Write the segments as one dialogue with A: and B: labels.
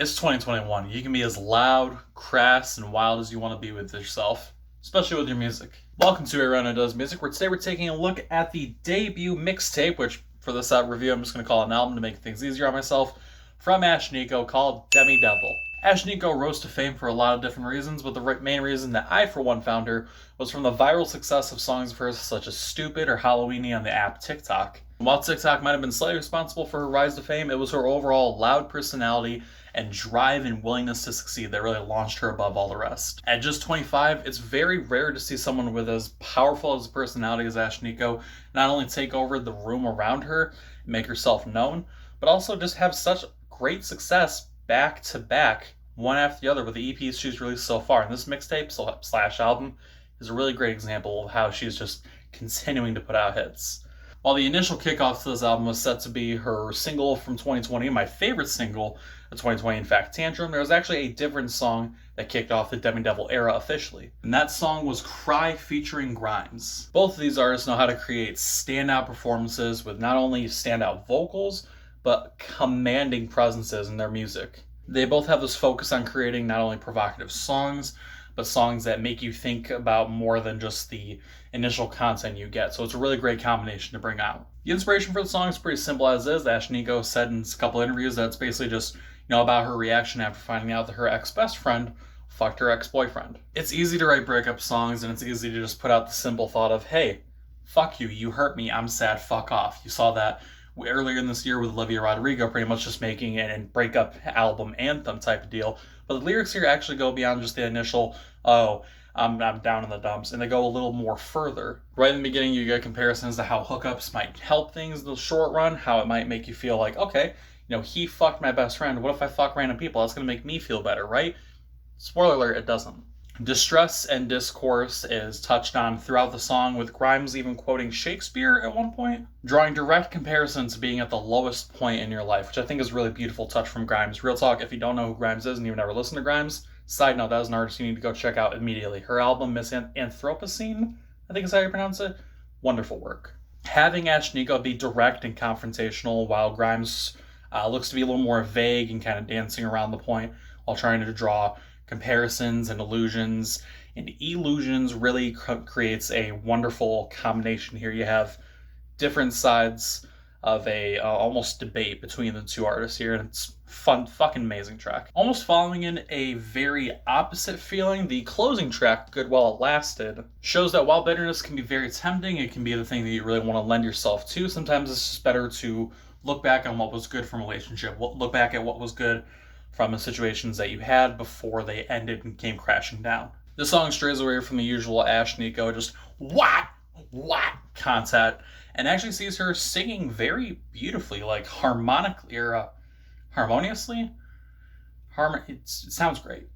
A: It's 2021. You can be as loud, crass, and wild as you want to be with yourself, especially with your music. Welcome to Ariana Does Music, where today we're taking a look at the debut mixtape, which for this review I'm just going to call it an album to make things easier on myself, from Ashnikko called Demidevil. Ashnikko rose to fame for a lot of different reasons, but the main reason that I, for one, found her was from the viral success of songs of hers such as Stupid or Halloweeny on the app TikTok. While TikTok might have been slightly responsible for her rise to fame, it was her overall loud personality and drive and willingness to succeed that really launched her above all the rest. At just 25, it's very rare to see someone with as powerful as a personality as Ashnikko not only take over the room around her and make herself known, but also just have such great success back to back, one after the other, with the EPs she's released so far. And this mixtape slash album is a really great example of how she's just continuing to put out hits. While the initial kickoff to this album was set to be her single from 2020, my favorite single of 2020, in fact, Tantrum, there was actually a different song that kicked off the Demidevil era officially. And that song was Cry featuring Grimes. Both of these artists know how to create standout performances with not only standout vocals, but commanding presences in their music. They both have this focus on creating not only provocative songs, but songs that make you think about more than just the initial content you get. So it's a really great combination to bring out. The inspiration for the song is pretty simple as is. Ashnikko said in a couple interviews that it's basically just, about her reaction after finding out that her ex-best friend fucked her ex-boyfriend. It's easy to write breakup songs, and it's easy to just put out the simple thought of, hey, fuck you, you hurt me, I'm sad, fuck off. You saw that earlier in this year with Olivia Rodrigo pretty much just making a breakup album anthem type of deal. But the lyrics here actually go beyond just the initial, oh, I'm down in the dumps, and they go a little more further. Right in the beginning, you get comparisons to how hookups might help things in the short run, how it might make you feel like, okay, he fucked my best friend. What if I fuck random people? That's going to make me feel better, right? Spoiler alert, it doesn't. Distress and discourse is touched on throughout the song, with Grimes even quoting Shakespeare at one point, drawing direct comparisons to being at the lowest point in your life, which I think is a really beautiful touch from Grimes. Real talk, if you don't know who Grimes is and you've never listened to Grimes, side note, that is an artist you need to go check out immediately. Her album, Miss Anthropocene, I think is how you pronounce it, wonderful work. Having Ashnikko be direct and confrontational while Grimes looks to be a little more vague and kind of dancing around the point while trying to draw comparisons and illusions and illusions really creates a wonderful combination here. You have different sides of a almost debate between the two artists here, and it's fun, fucking amazing track. Almost following in a very opposite feeling, the closing track, Good While It Lasted, shows that while bitterness can be very tempting, it can be the thing that you really want to lend yourself to. Sometimes it's just better to look back on what was good from a relationship, look back at what was good from the situations that you had before they ended and came crashing down. This song strays away from the usual Ashnikko, just what content, and actually sees her singing very beautifully, like harmonically or harmoniously. It sounds great.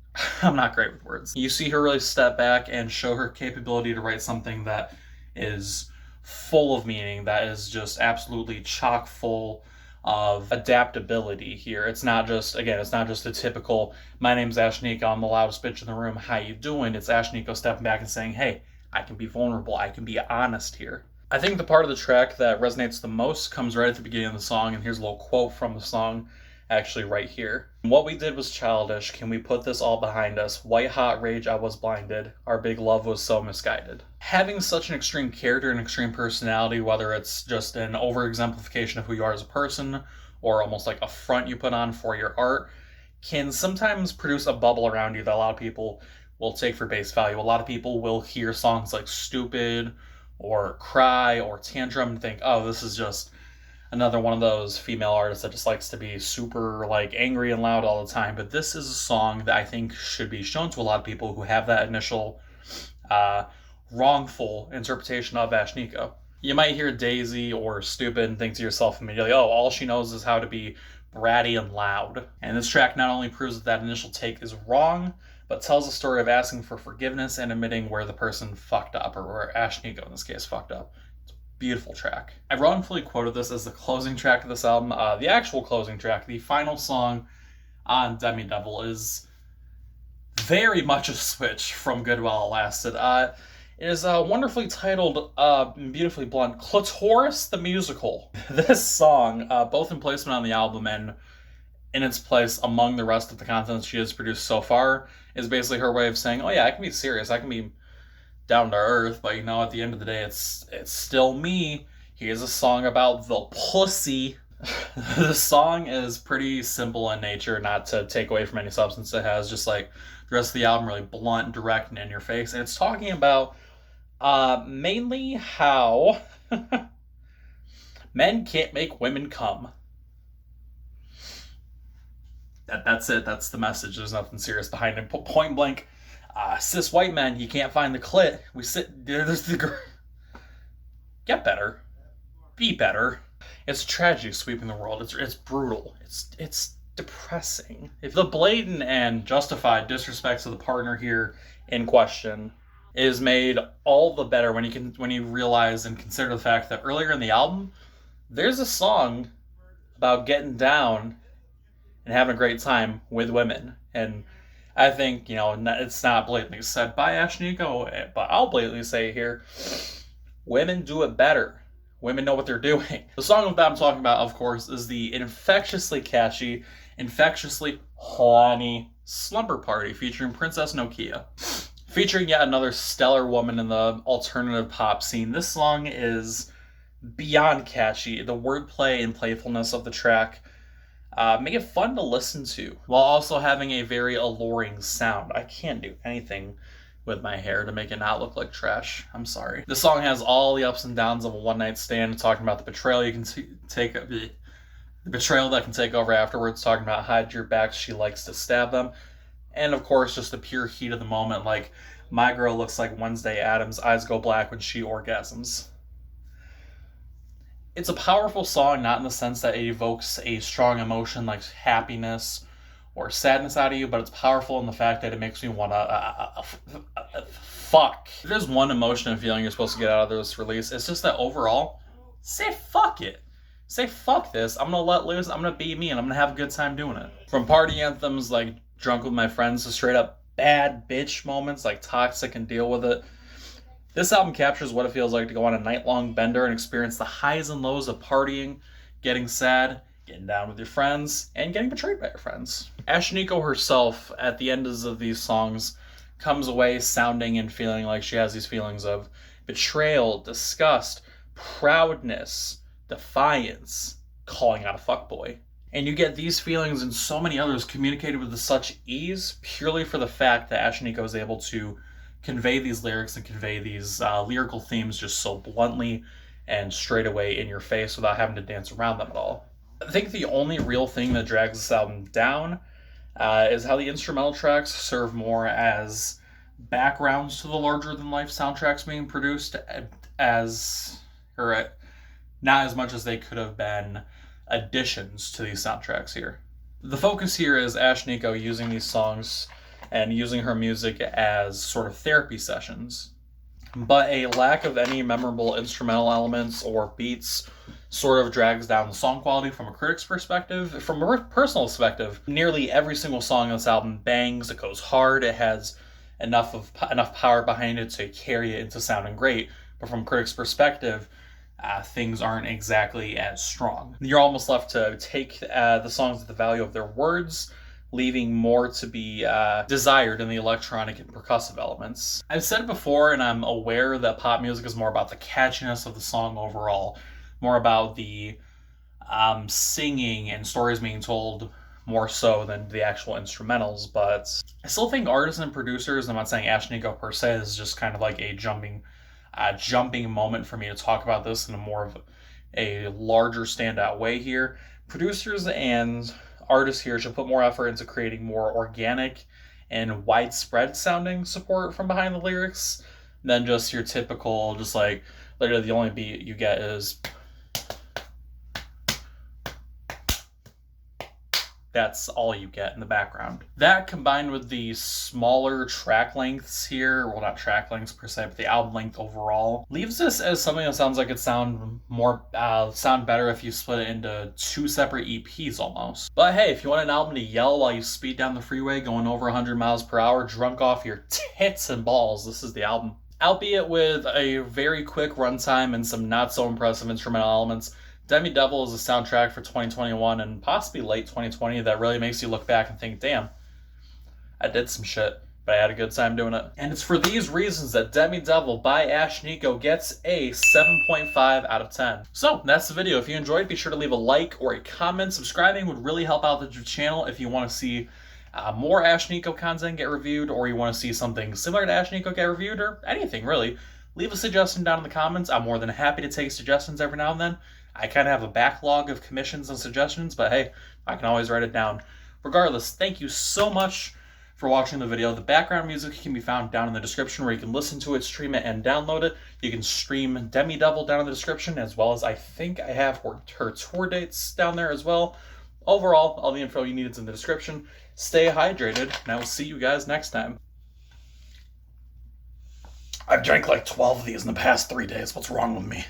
A: I'm not great with words. You see her really step back and show her capability to write something that is full of meaning, that is just absolutely chock full of adaptability here. It's not just the typical, my name's Ashnikko, I'm the loudest bitch in the room, how you doing? It's Ashnikko stepping back and saying, hey, I can be vulnerable, I can be honest here. I think the part of the track that resonates the most comes right at the beginning of the song, and here's a little quote from the song, actually right here. What we did was childish, can we put this all behind us? White hot rage, I was blinded. Our big love was so misguided. Having such an extreme character and extreme personality, whether it's just an over-exemplification of who you are as a person, or almost like a front you put on for your art, can sometimes produce a bubble around you that a lot of people will take for base value. A lot of people will hear songs like Stupid, or Cry, or Tantrum, and think, oh, this is just another one of those female artists that just likes to be super angry and loud all the time. But this is a song that I think should be shown to a lot of people who have that initial wrongful interpretation of Ashnikko. You might hear Daisy or Stupid and think to yourself immediately, oh, all she knows is how to be bratty and loud. And this track not only proves that initial take is wrong, but tells a story of asking for forgiveness and admitting where the person fucked up, or where Ashnikko in this case fucked up. Beautiful track. I wrongfully quoted this as the closing track of this album. The actual closing track, the final song on Demidevil, is very much a switch from Good While It Lasted. It is wonderfully titled, beautifully blunt, Clitoris the Musical. This song, both in placement on the album and in its place among the rest of the content she has produced so far is basically her way of saying, oh yeah, I can be serious, I can be down to earth, but you know, at the end of the day, it's still me. Here's a song about the pussy. The song is pretty simple in nature, not to take away from any substance it has, just like the rest of the album, really blunt, direct, and in your face. And it's talking about mainly how men can't make women come. That's it. That's the message. There's nothing serious behind it. Point blank, cis white men, you can't find the clit. We sit there's the get better, be better. It's a tragedy sweeping the world. It's brutal. It's depressing. If the blatant and justified disrespect to the partner here in question is made all the better when you realize and consider the fact that earlier in the album, there's a song about getting down and having a great time with women. And I think, you know, it's not blatantly said by Ashnikko, but I'll blatantly say it here, women do it better. Women know what they're doing. The song that I'm talking about, of course, is the infectiously catchy, infectiously horny Slumber Party featuring Princess Nokia. Featuring yet another stellar woman in the alternative pop scene. This song is beyond catchy. The wordplay and playfulness of the track make it fun to listen to, while also having a very alluring sound. I can't do anything with my hair to make it not look like trash. I'm sorry. The song has all the ups and downs of a one-night stand, talking about the betrayal you can take, the betrayal that can take over afterwards, talking about hide your back, she likes to stab them, and of course just the pure heat of the moment, like my girl looks like Wednesday Addams, eyes go black when she orgasms. It's a powerful song, not in the sense that it evokes a strong emotion like happiness or sadness out of you, but it's powerful in the fact that it makes me want to fuck. If there's one emotion and feeling you're supposed to get out of this release, it's just that overall, say fuck it. Say fuck this, I'm gonna let loose, I'm gonna be me, and I'm gonna have a good time doing it. From party anthems like Drunk with My Friends to straight up bad bitch moments like Toxic and Deal With It, this album captures what it feels like to go on a night-long bender and experience the highs and lows of partying, getting sad, getting down with your friends, and getting betrayed by your friends. Ashnikko herself, at the end of these songs, comes away sounding and feeling like she has these feelings of betrayal, disgust, proudness, defiance, calling out a fuckboy. And you get these feelings and so many others communicated with such ease, purely for the fact that Ashnikko is able to convey these lyrics and convey these lyrical themes just so bluntly and straight away in your face without having to dance around them at all. I think the only real thing that drags this album down is how the instrumental tracks serve more as backgrounds to the larger-than-life soundtracks being produced, not as much as they could have been additions to these soundtracks here. The focus here is Ashnikko using these songs and using her music as sort of therapy sessions. But a lack of any memorable instrumental elements or beats sort of drags down the song quality from a critic's perspective. From a personal perspective, nearly every single song on this album bangs, it goes hard, it has enough power behind it to carry it into sounding great. But from a critic's perspective, things aren't exactly as strong. You're almost left to take the songs at the value of their words, leaving more to be desired in the electronic and percussive elements. I've said it before, and I'm aware that pop music is more about the catchiness of the song overall, more about the singing and stories being told more so than the actual instrumentals, but I still think artists and producers, I'm not saying Ashnikko per se, is just kind of like a jumping moment for me to talk about this in a more of a larger standout way here. Producers and artists here should put more effort into creating more organic and widespread sounding support from behind the lyrics than just your typical, just like, literally the only beat you get is that's all you get in the background. That combined with the smaller track lengths here, well, not track lengths per se, but the album length overall, leaves this as something that sounds like it sound better if you split it into two separate EPs almost. But hey, if you want an album to yell while you speed down the freeway going over 100 miles per hour, drunk off your tits and balls, this is the album. Albeit with a very quick runtime and some not so impressive instrumental elements, Demidevil is a soundtrack for 2021 and possibly late 2020 that really makes you look back and think, damn, I did some shit, but I had a good time doing it. And it's for these reasons that Demidevil by Ashnikko gets a 7.5 out of 10. So that's the video. If you enjoyed, be sure to leave a like or a comment. Subscribing would really help out the channel if you want to see more Ashnikko content get reviewed, or you want to see something similar to Ashnikko get reviewed, or anything really. Leave a suggestion down in the comments. I'm more than happy to take suggestions every now and then. I kind of have a backlog of commissions and suggestions, but hey, I can always write it down. Regardless, thank you so much for watching the video. The background music can be found down in the description where you can listen to it, stream it, and download it. You can stream Demidevil down in the description, as well as I think I have her tour dates down there as well. Overall, all the info you need is in the description. Stay hydrated, and I will see you guys next time. I've drank like 12 of these in the past 3 days. What's wrong with me?